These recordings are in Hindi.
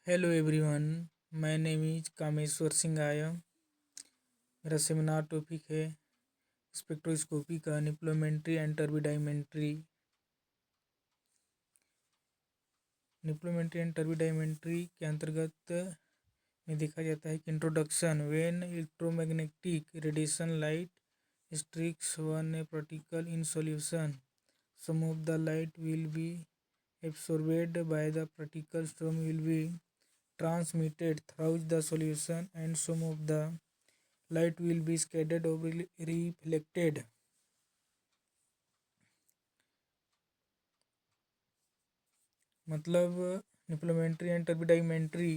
Hello everyone, my name is Kameshwar Singh आया। मेरा सेमिनार टॉपिक है स्पेक्ट्रोस्कोपी का निप्लोमेंट्री एंड टर्बिडाइमेंट्री। निप्लोमेंट्री एंड टर्बिडाइमेंट्री के अंतर्गत में देखा जाता है कि introduction when electromagnetic radiation light strikes one a particle in solution some of the light will be absorbed by the particle storm will be transmitted throughout the solution and some of the light will be scattered or reflected। मतलब निप्लोमेंट्री एंड टर्बिडाइमेंट्री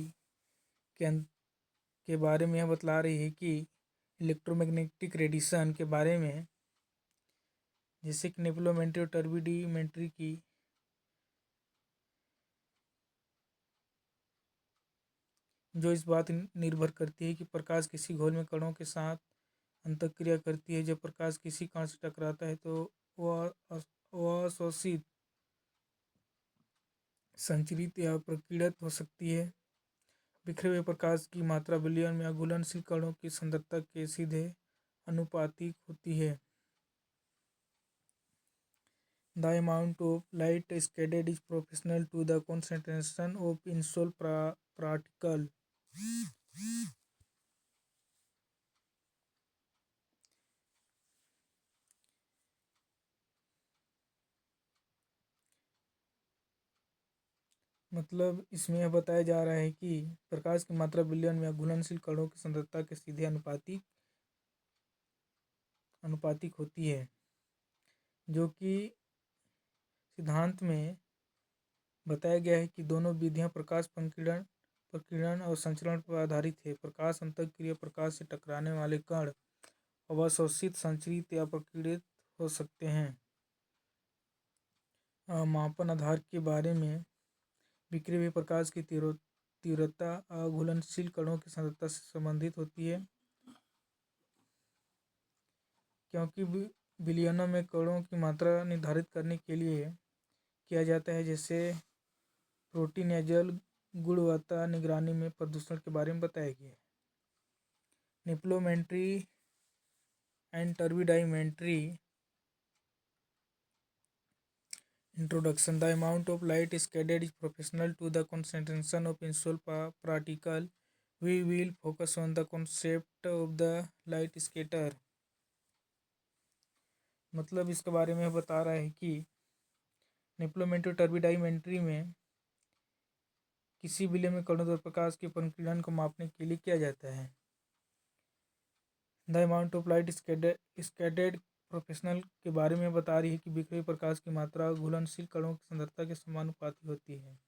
के बारे में यह बतला रही है कि इलेक्ट्रोमैग्नेटिक रेडिएशन के बारे में, जैसे कि निप्लोमेंट्री और टर्बिडाइमेंट्री की जो इस बात निर्भर करती है कि प्रकाश किसी घोल में कणों के साथ अंतःक्रिया करती है। जब प्रकाश किसी कण से टकराता है तो वह अवशोषित, संचरित या प्रकीर्णित हो सकती है। बिखरे हुए प्रकाश की मात्रा विलयन या घुलनशील कणों की सांद्रता के सीधे अनुपातिक होती है। The amount of light scattered is proportional to the concentration of insoluble particle. मतलब इसमें यह बताया जा रहा है कि प्रकाश की मात्रा विलयन या घुलनशील कणों की सांद्रता के सीधे अनुपातिक होती है, जो कि सिद्धांत में बताया गया है कि दोनों विधियां प्रकाश प्रकीर्णन और संचरण पर आधारित है। प्रकाश अंतःक्रिया प्रकाश से टकराने वाले कण अवशोषित, संचरित या प्रकीर्णित हो सकते हैं। मापन आधार के बारे में बिखरे हुए प्रकाश की तीव्रता अघुलनशील कणों की सांद्रता से संबंधित होती है, क्योंकि विलयनों में कणों की मात्रा निर्धारित करने के लिए किया जाता है, जैसे प्रोटीन या जल गुणवत्ता निगरानी में प्रदूषण के बारे में बताया गया है। Nephelometry and turbidimetry introduction. The amount of light scattered is proportional to the concentration of insoled particle. We will focus on the concept of the light scatter। मतलब इसके बारे में बता रहा है कि निप्लोमेंट्री टर्बिडाइमेंट्री में किसी विलय में कणों द्वारा प्रकाश के प्रकीर्णन को मापने के लिए किया जाता है। The amount of light scattered proportional के बारे में बता रही है कि बिखरे हुए प्रकाश की मात्रा घुलनशील कणों की सांद्रता के समानुपाती होती है।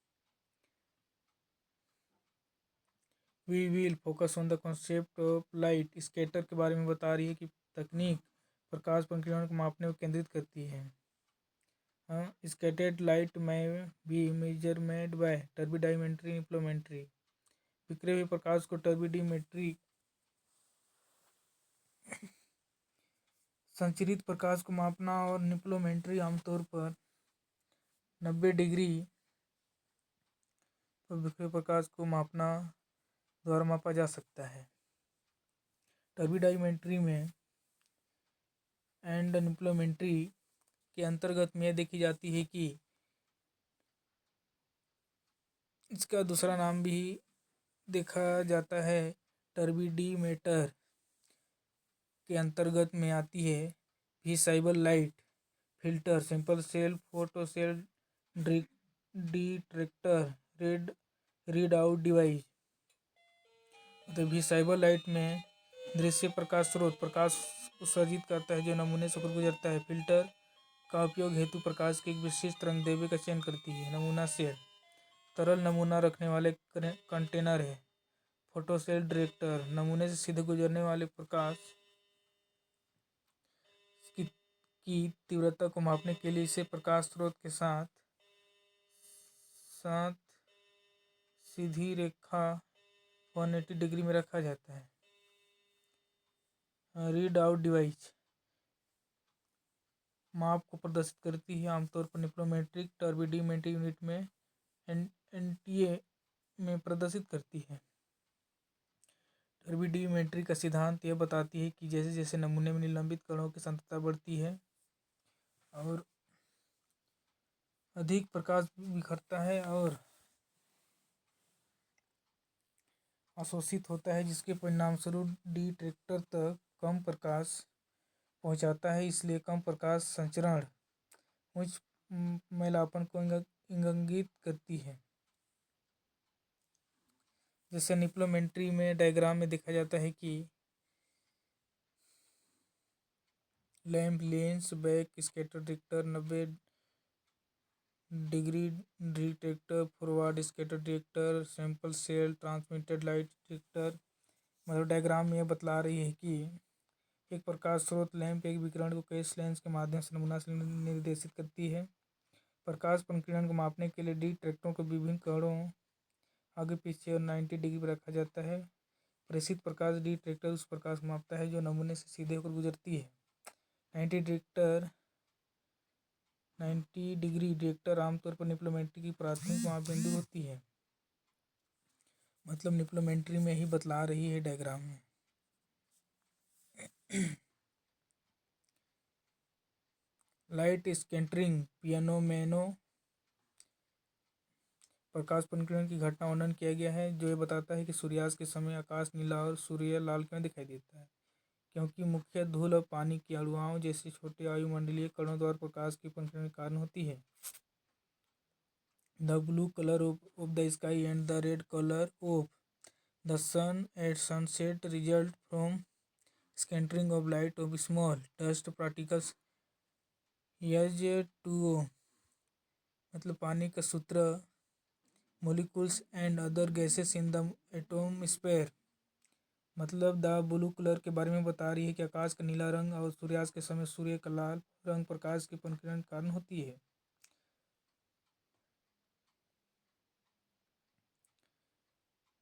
We will focus on the concept of light scatter के बारे में बता रही है कि तकनीक प्रकाश प्रकीर्णन को मापने को केंद्रित करती है। स्कैटर्ड लाइट में बी मेजरमेंट बाय टर्बिडाइमेंट्री निप्लोमेंट्री। बिखरे हुए प्रकाश को टर्बिडाइमेट्री संचरित प्रकाश को मापना और निप्लोमेंट्री आमतौर पर 90 डिग्री पर बिखरे प्रकाश को मापना द्वारा मापा जा सकता है। टर्बिडाइमेंट्री में एंड निप्लोमेंट्री के अंतर्गत में देखी जाती है कि इसका दूसरा नाम भी देखा जाता है, टर्बिडीमीटर के अंतर्गत में आती है visible light filter, simple cell photo cell detector, read out device. तो विजिबल लाइट में दृश्य प्रकाश स्रोत प्रकाश उत्सर्जित करता है जो नमूने से होकर गुजरता है। फिल्टर का उपयोग हेतु प्रकाश के एक विशिष्ट तरंगदैर्घ्य का चयन करती है। नमूना सेल तरल नमूना रखने वाले कंटेनर है। फोटो सेल डिटेक्टर नमूने से सीधे गुजरने वाले प्रकाश की तीव्रता को मापने के लिए इसे प्रकाश स्रोत के साथ सीधी रेखा 180 डिग्री में रखा जाता है। रीड आउट डिवाइस माप को प्रदर्शित करती है, आमतौर पर निप्लोमेट्रिक टर्बिडीमेट्री यूनिट में एनटीए में प्रदर्शित करती है। टर्बिडिमेट्री का सिद्धांत यह बताती है कि जैसे जैसे नमूने में निलंबित कणों की सांद्रता बढ़ती है और अधिक प्रकाश बिखरता है और अवशोषित होता है, जिसके परिणामस्वरूप डिटेक्टर तक कम प्रकाश पहुंचाता है। इसलिए कम प्रकाश संचरण उच्च मैलापन को इंगित करती है। जैसे निप्लोमेट्री में डायग्राम में देखा जाता है कि lamp lens back scatter detector 90 degree detector forward scatter detector sample cell transmitted light detector. मतलब डायग्राम में यह बतला रही है कि एक प्रकाश स्रोत लैंप एक विकिरण को केस लेंस के माध्यम से नमूना से निर्देशित करती है। प्रकाश प्रकीर्णन को मापने के लिए डिटेक्टरों को विभिन्न कोणों आगे पीछे और 90 डिग्री पर रखा जाता है। प्रेषित प्रकाश डिटेक्टर उस प्रकाश को मापता है जो नमूने से सीधे होकर गुजरती है। 90 डिग्री डिटेक्टर आमतौर पर निप्लोमेट्री की प्राथमिक मापबिंदु होती है। मतलब निप्लोमेट्री में ही बतला रही है डायग्राम में। लाइट स्कैटरिंग फिनोमेना प्रकाश प्रकीर्णन की घटना वर्णन किया गया है, जो ये बताता है कि सूर्यास्त के समय आकाश नीला और सूर्य लाल क्यों दिखाई देता है, क्योंकि मुख्य धूल और पानी की अणुओं जैसे छोटे वायुमंडलीय कणों द्वारा प्रकाश की प्रकीर्णन के कारण होती है। The blue colour of the sky and the red colour of the sun at sunset result from scattering of light of small dust particles H2O। मतलब पानी का सूत्र molecules and other gases in the atmosphere। मतलब द ब्लू कलर के बारे में बता रही है कि आकाश का नीला रंग और सूर्यास्त के समय सूर्य का लाल रंग प्रकाश के प्रकीर्णन के कारण होती है।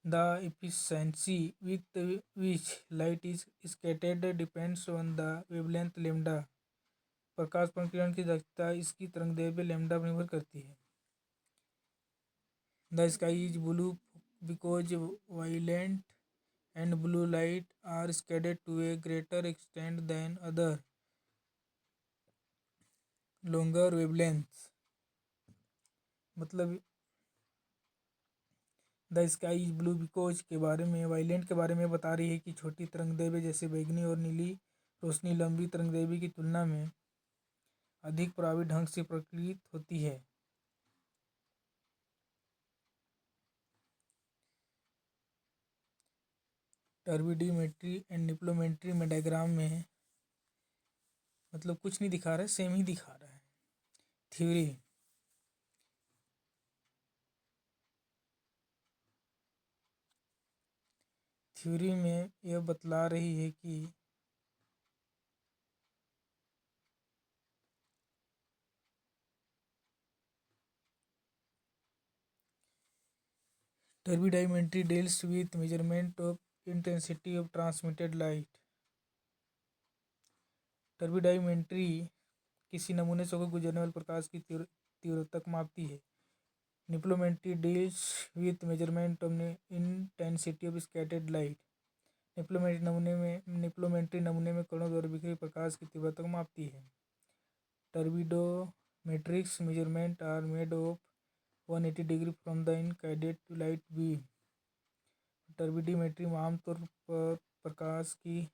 The efficiency with which light is scattered depends on the wavelength lambda। प्रकाश प्रकीर्णन की दक्षता इसकी तरंगदैर्घ्य लैम्डा पर निर्भर करती है। The sky is blue because violent and blue light are scattered to a greater extent than other longer wavelengths। मतलब the sky is blue because के बारे में वायलेंट के बारे में बता रही है कि छोटी तरंगदैर्घ्य जैसे बैंगनी और नीली रोशनी लंबी तरंगदैर्घ्य की तुलना में अधिक प्रभावी ढंग से प्रकीर्णित होती है। टर्बिडिमेट्री एंड निप्लोमेट्री में डायग्राम में मतलब कुछ नहीं दिखा रहा है, सेम ही दिखा रहा है। थ्योरी में यह बतला रही है कि turbidimetry deals with measurement of intensity of transmitted light. Turbidimetry किसी नमूने से होकर गुजरने वाले प्रकाश की तीव्रता को मापती है। Nephelometry deals with measurement of intensity of scattered light. Nephelometry नमूने में कणों द्वारा बिखरे प्रकाश की तीव्रता को मापती है। Turbidimetric measurement are made of 180 degree from the इनकाइडेड लाइट बीम। टर्बिडिमेट्री में आमतौर पर प्रकाश की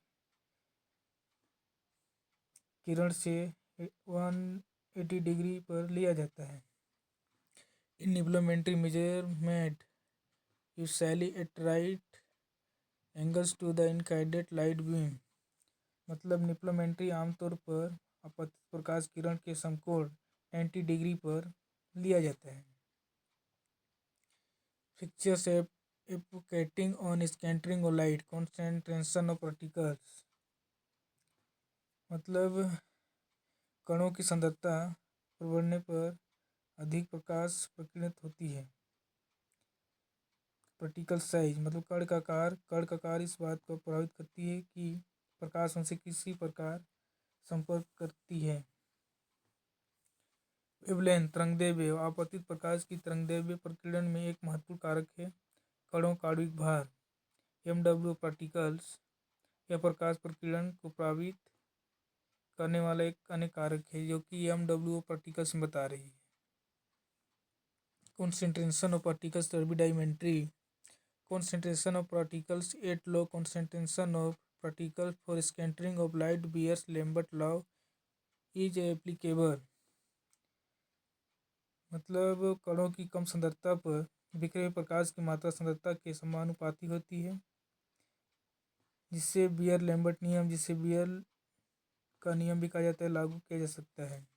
किरण से 180 डिग्री पर लिया जाता है। In nephelometry measurement usually at right angles to the इनकाइडेड लाइट बीम। मतलब निप्लोमेट्री आमतौर पर आपतित प्रकाश किरण के समकोण 90 डिग्री पर लिया जाता है। Factors affecting on scattering of light concentration of particles. मतलब कणों की सांद्रता पर बढ़ने पर अधिक प्रकाश प्रकीर्णित होती है। पार्टिकल साइज मतलब कण का आकार इस बात को प्रभावित करती है कि प्रकाश उनसे किसी प्रकार संपर्क करती है। वेवलेंथ तरंगदैर्घ्य आपतित प्रकाश की तरंगदैर्घ्य प्रकीर्णन में एक महत्वपूर्ण कारक है। कणों का आणविक भार MW पार्टिकल्स यह प्रकाश प्रकीर्णन को प्रभावित करने वाला एक अन्य कारक है जो कि MW पार्टिकल्स में बता रही है। Concentration of particles turbidimetry. Concentration of particles at low concentration of particles for scattering of light Beer-Lambert law is applicable. मतलब कणों की कम सांद्रता पर बिखरे हुए प्रकाश की मात्रा सांद्रता के समानुपाती होती है, जिसे बियर-लैम्बर्ट नियम, जिसे बियर का नियम भी कहा जाता है, लागू किया जा सकता है।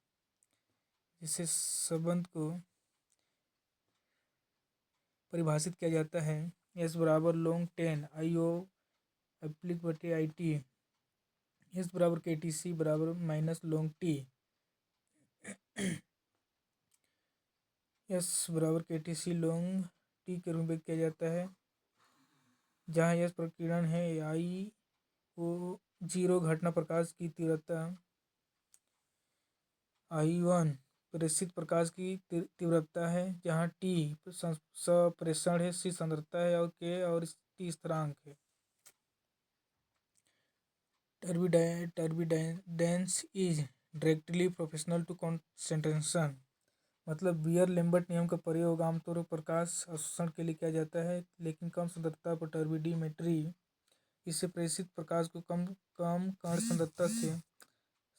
जिससे संबंध को परिभाषित किया जाता है S बराबर log 10 IO एप्लिक बटे IT, S बराबर KTC बराबर माइनस log T, S बराबर KTC log T के रूप में किया जाता है, जहाँ S प्रकीर्णन है, I वो 0 घटना प्रकाश की तीव्रता, I1 प्रेषित प्रकाश की तीव्रता है, जहाँ T संप्रेषण है, C सांद्रता है और K और T स्थिरांक है। Turbidance is directly proportional to concentration. मतलब बियर-लैम्बर्ट नियम का प्रयोग आमतौर पर प्रकाश अवशोषण के लिए किया जाता है, लेकिन कम सांद्रता पर टर्बिडिमेट्री इससे प्रेषित प्रकाश को कम कण सांद्रता से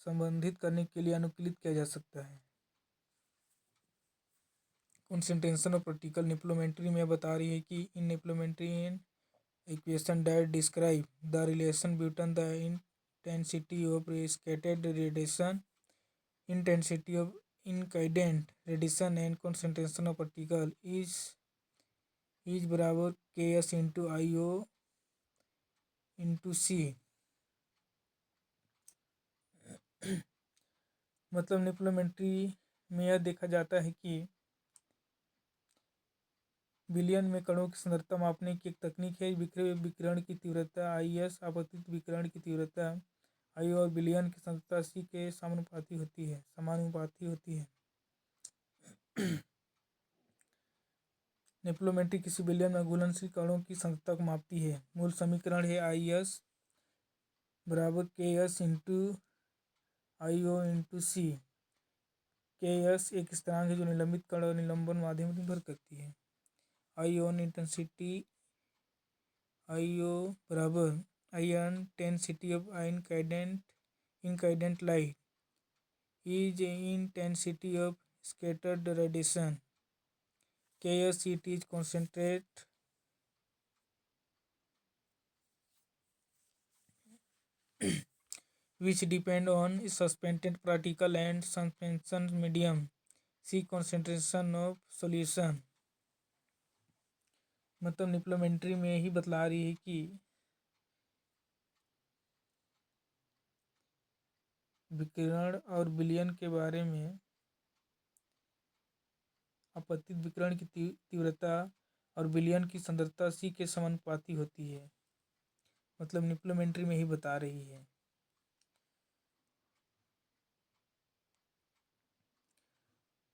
संबंधित करने के लिए अनुकूलित किया जा सकता है। कॉन्सेंट्रेशन ऑफ पार्टिकल निप्लोमेट्री में बता रही है कि in nephelometry equation that describe the relation between the intensity of scattered radiation, intensity of incident radiation and concentration of particle is बराबर KS into IO into C। मतलब निप्लोमेट्री में यह देखा जाता है कि बिलियन में कणों की सांद्रता मापने की एक तकनीक है। बिखरे हुए विकिरण की तीव्रता IS आपतित विकिरण की तीव्रता I और बिलियन की सांद्रता C के समानुपाती होती है। निप्लोमेट्री किसी बिलियन में घुलनशील कणों की सांद्रता को मापती है। मूल समीकरण है IS बराबर KS into IO into C। KS एक स्थिरांक है जो निलंबित कण और निलंबन माध्यम पर निर्भर करती है। आयन इंटेंसिटी IO बराबर ion intensity of incident light is intensity of scattered radiation. KS it is concentrate which depend on suspended particle and suspension medium। C concentration of solution। मतलब निप्लोमेट्री में ही बतला रही है कि विकिरण और विलयन के बारे में आपतित विकिरण की तीव्रता और विलयन की सांद्रता C के समानुपाती होती है। मतलब निप्लोमेट्री में ही बता रही है।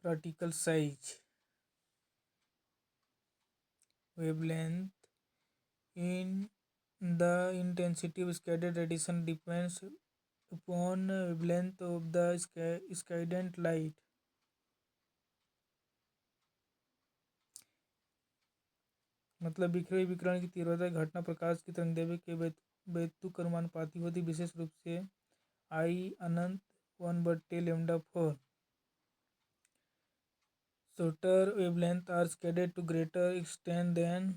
Particle size, wavelength in the intensity of scattered radiation depends upon wavelength of the scattered light। मतलब बिखरे हुए विकिरण की तीव्रता घटना प्रकाश की तरंगदैर्घ्य के वैद्युत अनुपाती होती, विशेष रूप से I अनंत 1/λ4। Shorter wavelength are scattered to greater extent than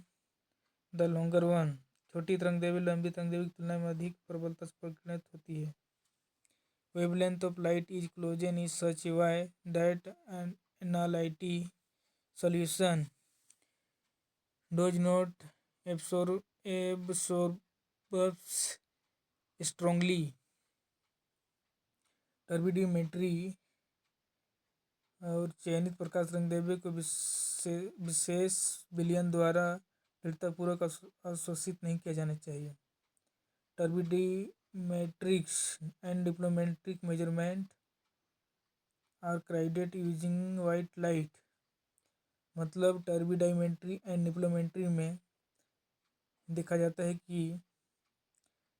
the longer one. छोटी तरंगदैर्घ्य लंबी तरंगदैर्घ्य की तुलना में अधिक प्रबलता से प्रकीर्णित होती है। Wavelength of light is chosen is such way that analyte solution does not absorbs strongly. Turbidimetry और चयनित प्रकाश तरंगदैर्घ्य को विशेष विलयन द्वारा दृढ़तापूर्वक अवशोषित नहीं किया जाना चाहिए। Turbidimetrics and nephelometric measurement are carried using white light. मतलब टर्बिडिमेट्री एंड डिप्लोमेट्री में देखा जाता है कि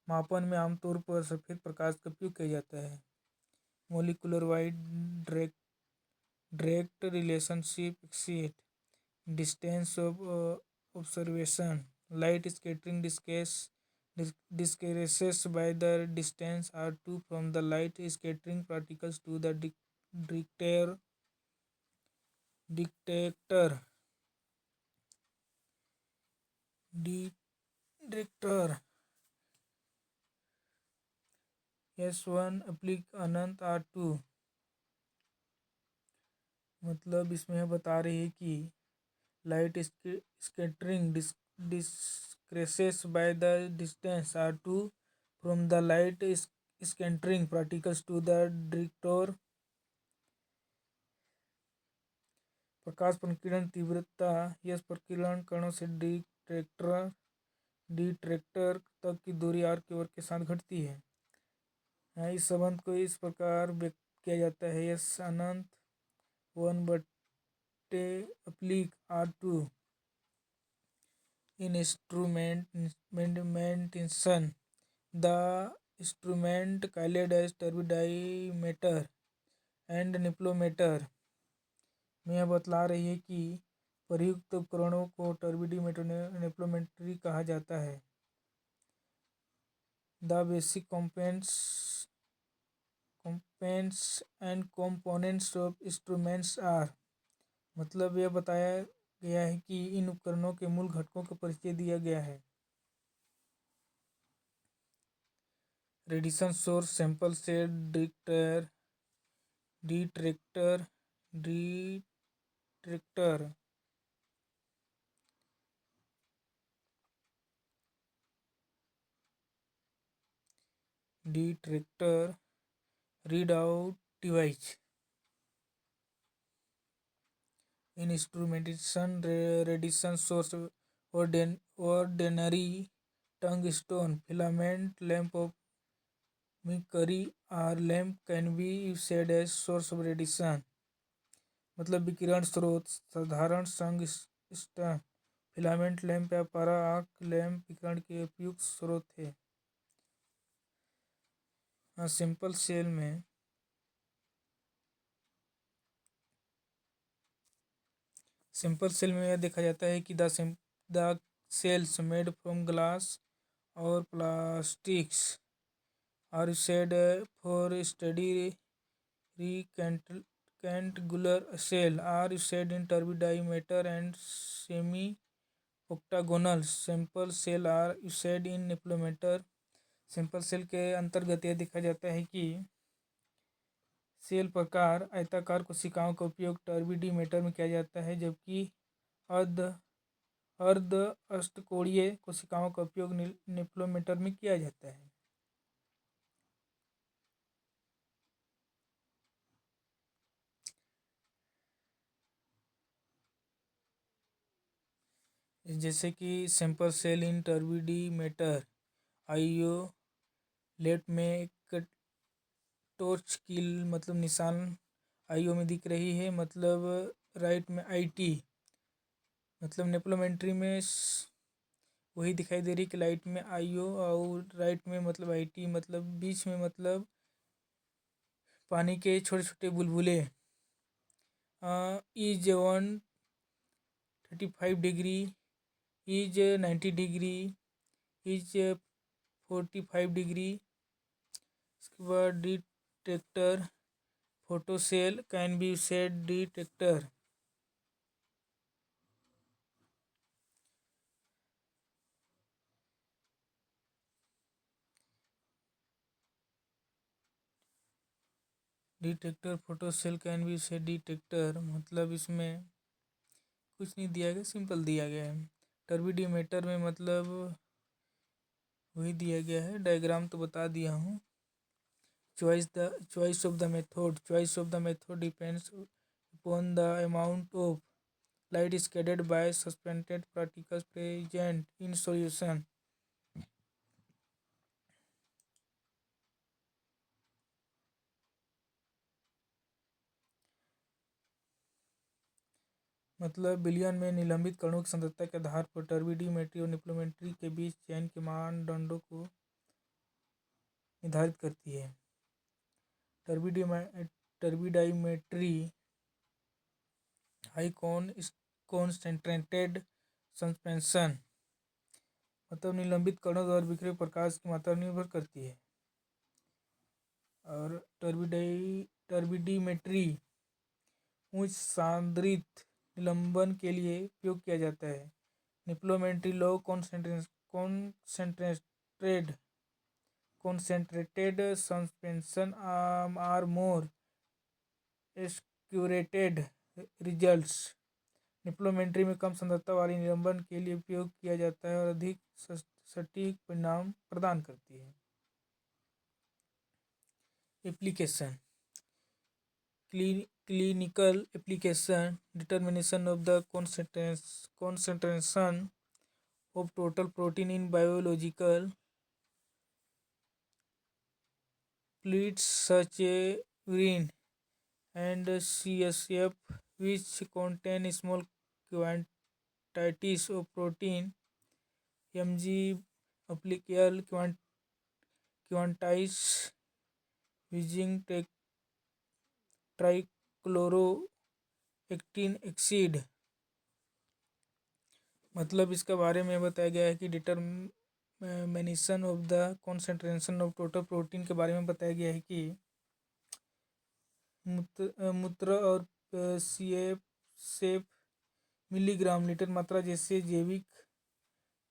मापन में आमतौर पर सफ़ेद प्रकाश का उपयोग किया जाता है। Molecular wide direct relationship exit distance of observation. Light scattering decreases by the distance r2 from the light scattering particles to the detector. Detector S1 अप्लिक अनंत R2। मतलब इसमें यह बता रही है कि light scattering decreases by the distance r2 from the light scattering particles to the detector। प्रकाश प्रकीर्णन तीव्रता यह प्रकीर्णन कणों से डिटेक्टर तक की दूरी आर के वर्ग के साथ घटती है। इस संबंध को इस प्रकार व्यक्त किया जाता है, yes Anant 1/r2 in instrumentation। The instrument called as turbidimeter and निप्लोमीटर में यह बतला रही है कि प्रयुक्त उपकरणों को टर्बिडीमीटर निप्लोमेट्री कहा जाता है। The basic components and components of instruments are. मतलब यह बताया गया है कि इन उपकरणों के मूल घटकों का परिचय दिया गया है। Radiation source, sample cell, detector detector detector read out device. In instrumentation radiation source ordinary tungsten filament lamp of mercury or lamp can be used as source of radiation। मतलब विकिरण स्रोत साधारण टंगस्टन फिलामेंट लैंप या पारा आर्क लैंप विकिरण के उपयुक्त स्रोत है। सिंपल सेल में यह देखा जाता है कि the cells made from glass और plastics are used for study rectangular cell are used in turbidimeter and semi-octagonal simple cell are used in nephelometer. Simple cell के अंतर्गत यह देखा जाता है कि सेल प्रकार आयताकार कोशिकाओं का उपयोग टर्बिडीमीटर में किया जाता है, जबकि अर्ध अष्टकोणीय कोशिकाओं का उपयोग निप्लोमीटर में किया जाता है। जैसे कि सैंपल सेल इन टर्बिडीमीटर आईओ लेट में एक टॉर्च की मतलब निशान आईओ में दिख रही है। मतलब राइट में आईटी मतलब नेप्लोमेंट्री में वही दिखाई दे रही कि लाइट में आईओ और राइट में मतलब आईटी मतलब बीच में मतलब पानी के छोटे छोटे बुलबुले। Is 135 degree, is 90 degree, is 45 degree. इसके बाद detector photo cell can be said detector. Detector photo cell can be said detector मतलब इसमें कुछ नहीं दिया गया, सिंपल दिया गया है। टर्बिडीमीटर में मतलब वही दिया गया है, डायग्राम तो बता दिया हूँ। choice of the method depends upon the amount of light scattered by suspended particles present in solution। मतलब बिलियन में निलंबित कणों की सांद्रता के आधार पर टर्बिडीमेट्री और निप्लोमेट्री के बीच चयन के मानदंडों को निर्धारित करती है। टर्बिडाइमेट्री हाई कॉन्सेंट्रेटेड सस्पेंशन मतलब निलंबित कणों द्वारा बिखरे प्रकाश की मात्रा निर्भर करती है। और टर्बिडीमेट्री उच्च सांद्रित निलंबन के लिए उपयोग किया जाता है। निप्लोमेट्री लो concentrated suspension are more accurate results। निप्लोमेट्री में कम सांद्रता वाली निलंबन के लिए उपयोग किया जाता है और अधिक सटीक परिणाम प्रदान करती है। Application clinical application determination of the concentration of total protein in biological fluids such as urine and CSF, which contain small quantities of protein, mg applicable quantities using trichloroacetic acid. मतलब इसके बारे में बताया गया है कि determination of the concentration of total protein के बारे में बताया गया है कि मूत्र और सीएफ मिलीग्राम लीटर मात्रा जैसे जैविक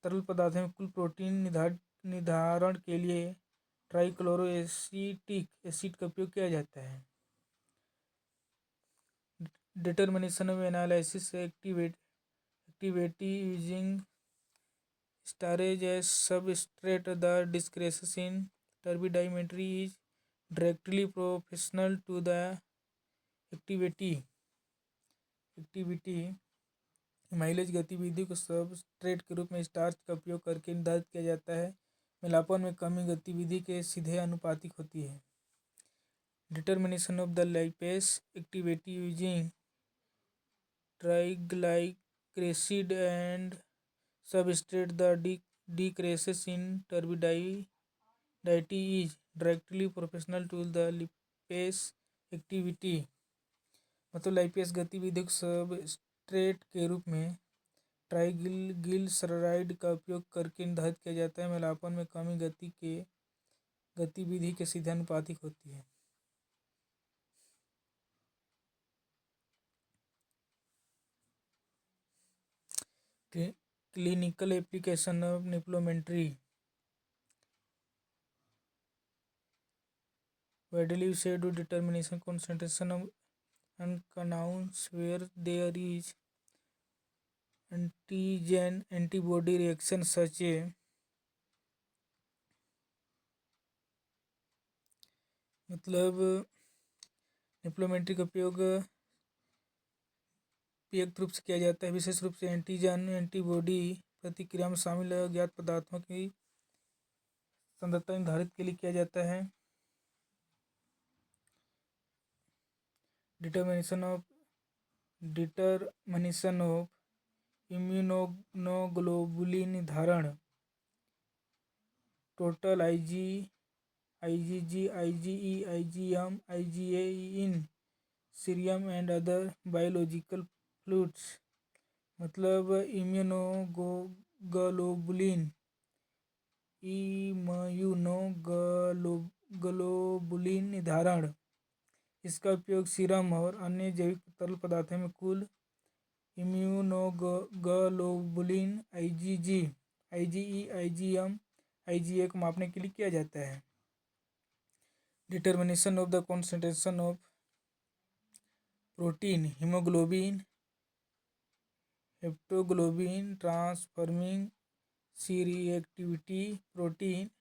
तरल पदार्थों में कुल प्रोटीन निर्धारण के लिए ट्राइक्लोरोएसिटिक एसिड का उपयोग किया जाता है। Determination of analysis activity using starch as substrate the description in turbidimetry is directly proportional to the activity amylase गतिविधि को सबस्ट्रेट के रूप में स्टार्च का उपयोग करके निर्धारित किया जाता है। मिलापन में कमी गतिविधि के सीधे अनुपातिक होती है। Determination of the lipase activity using triglyceride and substrate the decreases in turbidity is directly proportional to the lipase activity. मतलब लाइपेज गतिविधि को सबस्ट्रेट के रूप में ट्राइग्लिसराइड का उपयोग करके निर्धारित किया जाता है। मिलापन में कमी गतिविधि के सीधे अनुपातिक होती है। Clinical application of nephelometry widely used to determination concentration of compounds where there is antigen antibody reaction such a मतलब निप्लोमेट्री का उपयोग उपयुक्त रूप से किया जाता है, विशेष रूप से एंटीजन एंटीबॉडी प्रतिक्रिया में शामिल अज्ञात पदार्थों की सांद्रता निर्धारित के लिए किया जाता है। डिटर्मिनेशन ऑफ इम्यूनोग्लोबुलिन निर्धारण total IgG, IgE, IgM, IgA in serum and other biological fluids. मतलब इम्यूनोग्लोबुलिन निर्धारण इसका उपयोग सीरम और अन्य जैविक तरल पदार्थों में कुल immunoglobulin IgG, IgE, IgM, IgA को मापने के लिए किया जाता है। Determination of the concentration of protein haemoglobin, haptoglobin transforming C reactivity protein